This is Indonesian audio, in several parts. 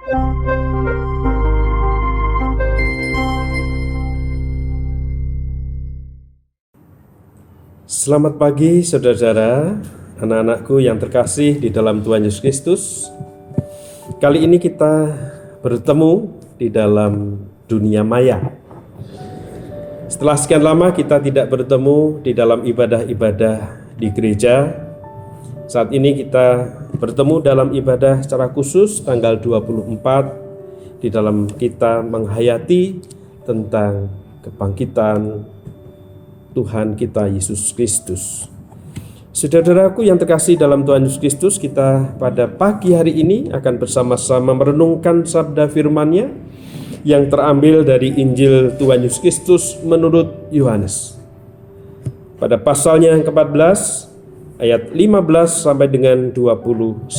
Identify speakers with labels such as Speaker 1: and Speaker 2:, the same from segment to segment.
Speaker 1: Selamat pagi saudara-saudara, anak-anakku yang terkasih di dalam Tuhan Yesus Kristus. Kali ini kita bertemu di dalam dunia maya. Setelah sekian lama kita tidak bertemu di dalam ibadah-ibadah di gereja, saat ini kita bertemu dalam ibadah secara khusus tanggal 24 di dalam kita menghayati tentang kebangkitan Tuhan kita Yesus Kristus. Saudara-saudaraku yang terkasih dalam Tuhan Yesus Kristus, kita pada pagi hari ini akan bersama-sama merenungkan sabda firman-Nya yang terambil dari Injil Tuhan Yesus Kristus menurut Yohanes. Pada pasalnya yang ke-14 ayat 15 sampai dengan 21.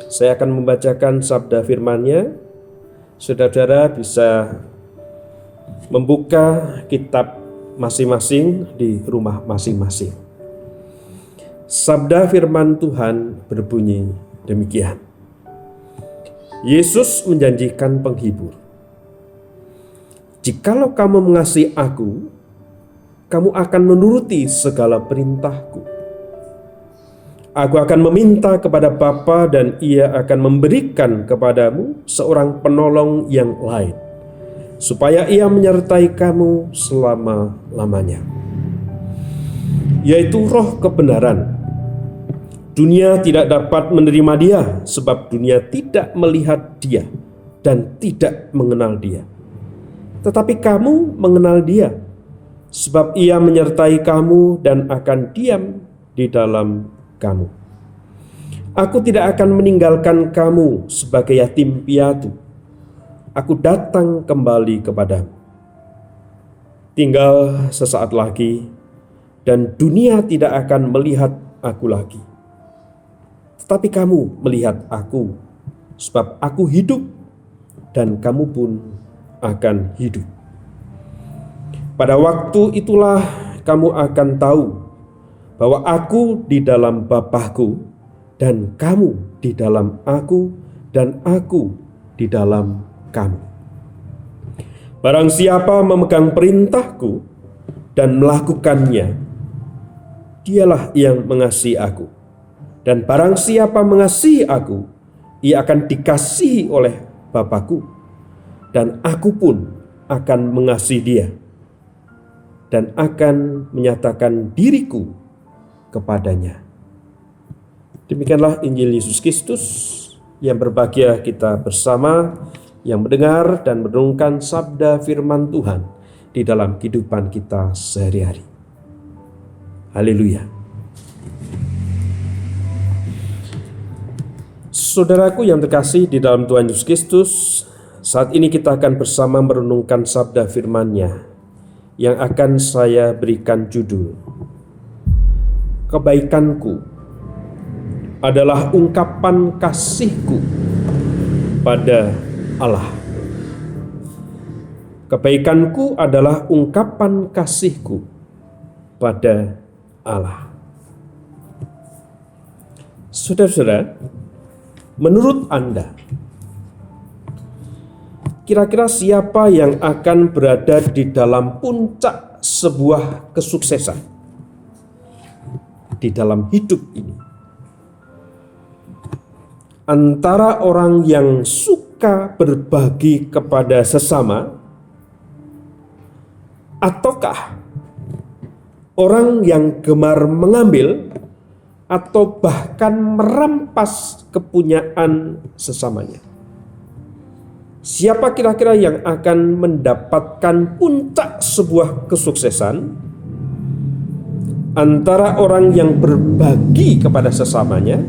Speaker 1: Saya akan membacakan sabda firman-Nya. Saudara-saudara bisa membuka kitab masing-masing di rumah masing-masing. Sabda firman Tuhan berbunyi demikian. Yesus menjanjikan penghibur. Jikalau kamu mengasihi aku, kamu akan menuruti segala perintahku. Aku akan meminta kepada Bapa dan Ia akan memberikan kepadamu seorang penolong yang lain, supaya Ia menyertai kamu selama-lamanya, yaitu Roh kebenaran. Dunia tidak dapat menerima Dia, sebab dunia tidak melihat Dia dan tidak mengenal Dia. Tetapi kamu mengenal Dia, sebab Ia menyertai kamu dan akan diam di dalam kamu. Aku tidak akan meninggalkan kamu sebagai yatim piatu. Aku datang kembali kepadamu. Tinggal sesaat lagi, dan dunia tidak akan melihat aku lagi. Tetapi kamu melihat aku, sebab aku hidup, dan kamu pun akan hidup. Pada waktu itulah kamu akan tahu bahwa aku di dalam Bapa-Ku, dan kamu di dalam aku, dan aku di dalam kamu. Barang siapa memegang perintahku dan melakukannya, dialah yang mengasihi aku. Dan barang siapa mengasihi aku, ia akan dikasihi oleh Bapa-Ku, dan aku pun akan mengasihi dia, dan akan menyatakan diriku kepadanya. Demikianlah Injil Yesus Kristus. Yang berbahagia kita bersama yang mendengar dan merenungkan sabda firman Tuhan di dalam kehidupan kita sehari-hari. Haleluya. Saudaraku yang terkasih di dalam Tuhan Yesus Kristus, saat ini kita akan bersama merenungkan sabda firman-Nya yang akan saya berikan judul Kebaikanku adalah ungkapan kasihku pada Allah. Kebaikanku adalah ungkapan kasihku pada Allah. Saudara-saudara, menurut Anda, kira-kira siapa yang akan berada di dalam puncak sebuah kesuksesan di dalam hidup ini? Antara orang yang suka berbagi kepada sesama, ataukah orang yang gemar mengambil atau bahkan merampas kepunyaan sesamanya? Siapa kira-kira yang akan mendapatkan puncak sebuah kesuksesan? Antara orang yang berbagi kepada sesamanya,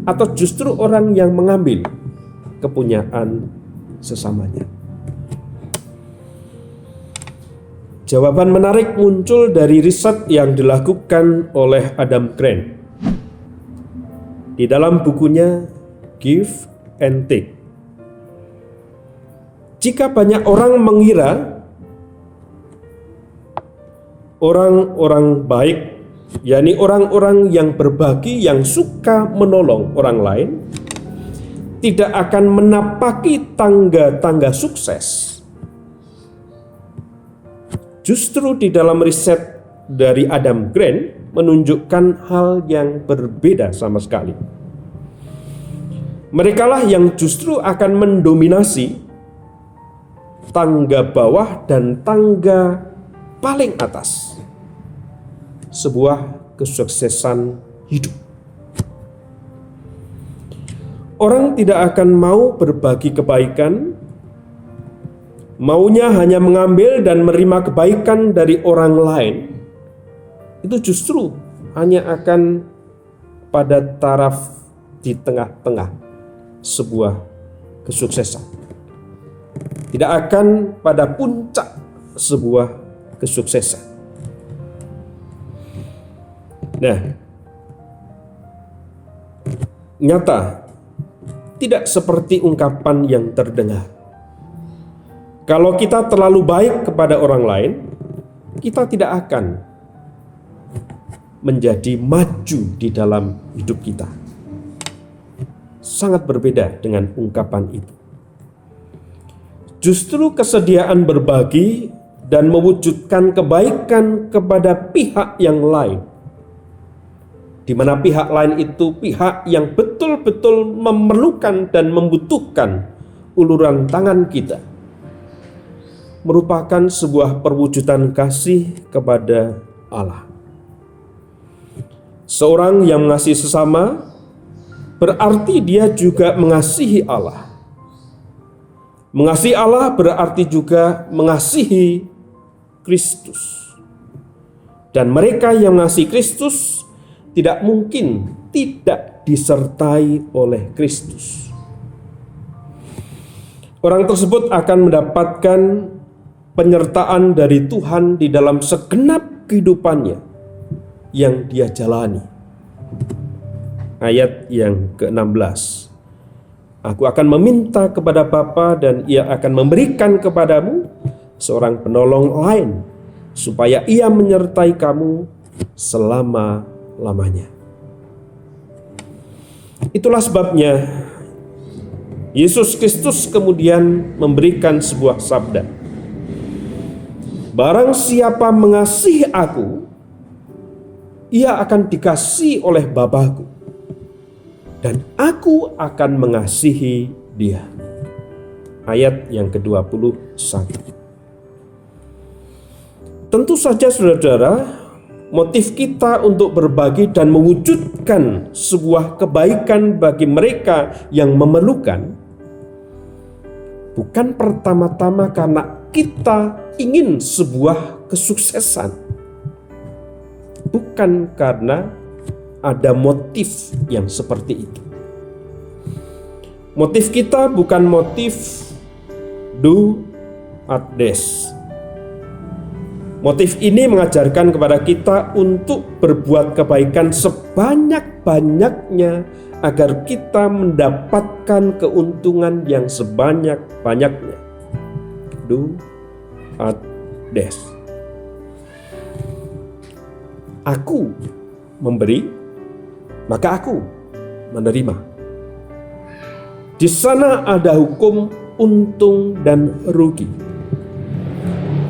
Speaker 1: atau justru orang yang mengambil kepunyaan sesamanya? Jawaban menarik muncul dari riset yang dilakukan oleh Adam Grant di dalam bukunya Give and Take. Jika banyak orang mengira orang-orang baik, yakni orang-orang yang berbagi, yang suka menolong orang lain, tidak akan menapaki tangga-tangga sukses. Justru di dalam riset dari Adam Grant menunjukkan hal yang berbeda sama sekali. Merekalah yang justru akan mendominasi tangga bawah dan tangga paling atas sebuah kesuksesan hidup. Orang tidak akan mau berbagi kebaikan, maunya hanya mengambil dan menerima kebaikan dari orang lain. Itu justru hanya akan pada taraf di tengah-tengah sebuah kesuksesan. Tidak akan pada puncak sebuah kesuksesan. Nah, nyata tidak seperti ungkapan yang terdengar. Kalau kita terlalu baik kepada orang lain, kita tidak akan menjadi maju di dalam hidup kita. Sangat berbeda dengan ungkapan itu. Justru kesediaan berbagi dan mewujudkan kebaikan kepada pihak yang lain, di mana pihak lain itu pihak yang betul-betul memerlukan dan membutuhkan uluran tangan kita, merupakan sebuah perwujudan kasih kepada Allah. Seorang yang mengasihi sesama berarti dia juga mengasihi Allah. Mengasihi Allah berarti juga mengasihi Kristus. Dan mereka yang mengasihi Kristus tidak mungkin tidak disertai oleh Kristus. Orang tersebut akan mendapatkan penyertaan dari Tuhan di dalam segenap kehidupannya yang dia jalani. Ayat yang ke-16. Aku akan meminta kepada Bapa dan ia akan memberikan kepadamu seorang penolong lain, supaya ia menyertai kamu selama-lamanya. Itulah sebabnya Yesus Kristus kemudian memberikan sebuah sabda. Barang siapa mengasihi aku, ia akan dikasihi oleh Bapa-Ku, dan aku akan mengasihi dia. Ayat yang ke-21. Tentu saja saudara-saudara, motif kita untuk berbagi dan mewujudkan sebuah kebaikan bagi mereka yang memerlukan bukan pertama-tama karena kita ingin sebuah kesuksesan. Bukan karena ada motif yang seperti itu. Motif kita bukan motif do at des. Motif ini mengajarkan kepada kita untuk berbuat kebaikan sebanyak-banyaknya agar kita mendapatkan keuntungan yang sebanyak-banyaknya. Do at des. Aku memberi, maka aku menerima. Di sana ada hukum untung dan rugi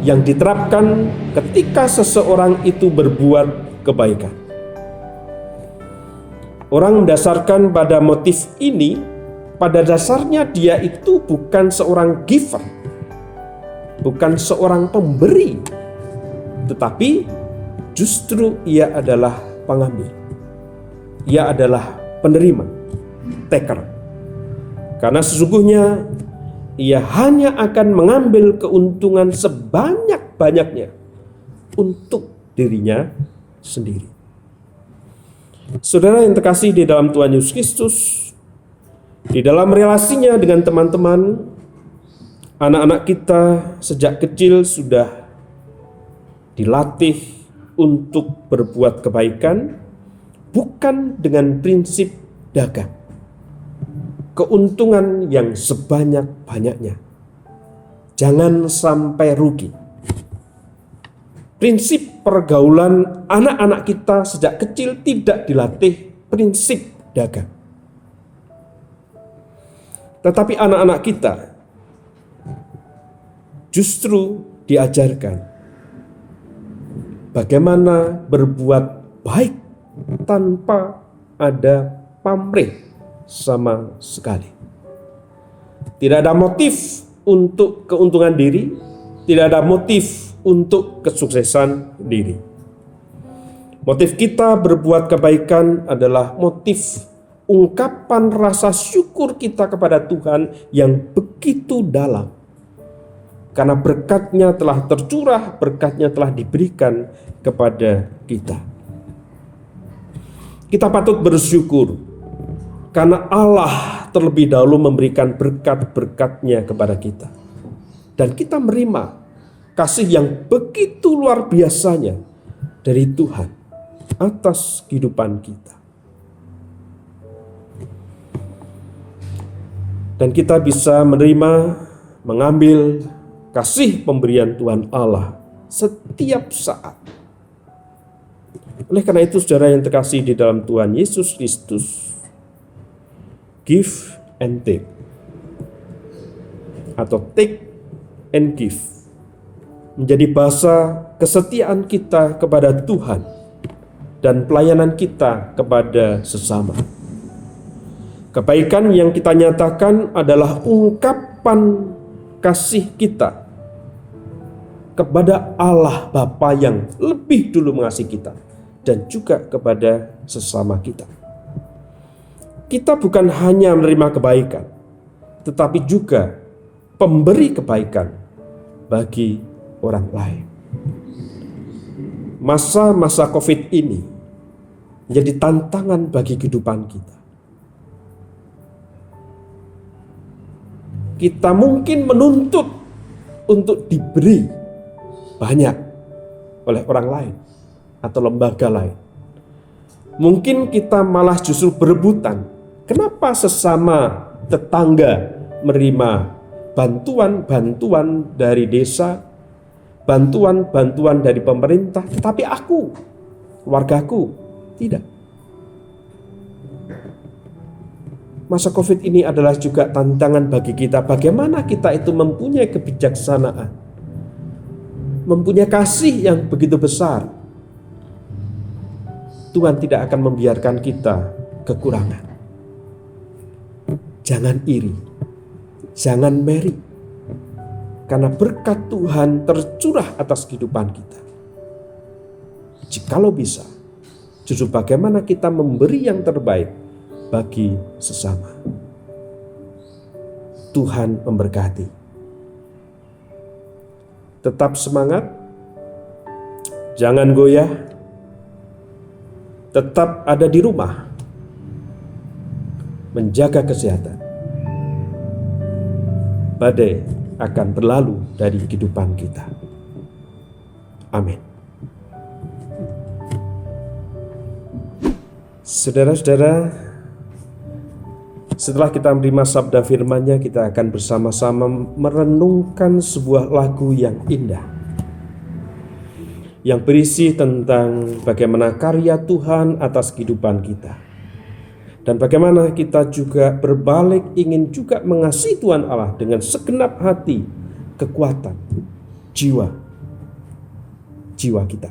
Speaker 1: yang diterapkan ketika seseorang itu berbuat kebaikan. Orang mendasarkan pada motif ini, pada dasarnya dia itu bukan seorang giver, bukan seorang pemberi, tetapi justru ia adalah pengambil. Ia adalah penerima, taker. Karena sesungguhnya ia hanya akan mengambil keuntungan sebanyak-banyaknya untuk dirinya sendiri. Saudara yang terkasih di dalam Tuhan Yesus Kristus, di dalam relasinya dengan teman-teman, anak-anak kita sejak kecil sudah dilatih untuk berbuat kebaikan, bukan dengan prinsip dagang, keuntungan yang sebanyak-banyaknya. Jangan sampai rugi. Prinsip pergaulan anak-anak kita sejak kecil tidak dilatih prinsip dagang. Tetapi anak-anak kita justru diajarkan bagaimana berbuat baik tanpa ada pamrih sama sekali. Tidak ada motif untuk keuntungan diri, tidak ada motif untuk kesuksesan diri. Motif kita berbuat kebaikan adalah motif ungkapan rasa syukur kita kepada Tuhan yang begitu dalam. Karena berkat-Nya telah tercurah, berkat-Nya telah diberikan kepada kita. Kita patut bersyukur karena Allah terlebih dahulu memberikan berkat-berkat-Nya kepada kita. Dan kita menerima kasih yang begitu luar biasanya dari Tuhan atas kehidupan kita. Dan kita bisa menerima, mengambil kasih pemberian Tuhan Allah setiap saat. Oleh karena itu, saudara yang terkasih di dalam Tuhan Yesus Kristus, give and take, atau take and give, menjadi bahasa kesetiaan kita kepada Tuhan dan pelayanan kita kepada sesama. Kebaikan yang kita nyatakan adalah ungkapan kasih kita kepada Allah Bapa yang lebih dulu mengasihi kita dan juga kepada sesama kita. Kita bukan hanya menerima kebaikan, tetapi juga pemberi kebaikan bagi orang lain. Masa-masa COVID ini menjadi tantangan bagi kehidupan kita. Kita mungkin menuntut untuk diberi banyak oleh orang lain atau lembaga lain. Mungkin kita malah justru berebutan. Kenapa sesama tetangga menerima bantuan-bantuan dari desa, bantuan-bantuan dari pemerintah, tetapi aku, keluargaku, tidak. Masa COVID ini adalah juga tantangan bagi kita. Bagaimana kita itu mempunyai kebijaksanaan, mempunyai kasih yang begitu besar. Tuhan tidak akan membiarkan kita kekurangan. Jangan iri, jangan meri, karena berkat Tuhan tercurah atas kehidupan kita. Jikalau bisa, justru bagaimana kita memberi yang terbaik bagi sesama. Tuhan memberkati. Tetap semangat, jangan goyah, tetap ada di rumah, menjaga kesehatan. Badai akan berlalu dari kehidupan kita. Amin. Saudara-saudara, setelah kita menerima sabda firman-Nya, kita akan bersama-sama merenungkan sebuah lagu yang indah, yang berisi tentang bagaimana karya Tuhan atas kehidupan kita. Dan bagaimana kita juga berbalik ingin juga mengasihi Tuhan Allah dengan segenap hati, kekuatan, jiwa kita.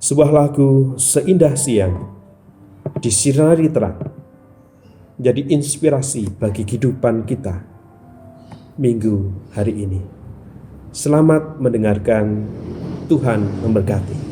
Speaker 1: Sebuah lagu Seindah Siang disinari terang, jadi inspirasi bagi kehidupan kita minggu hari ini. Selamat mendengarkan, Tuhan memberkati.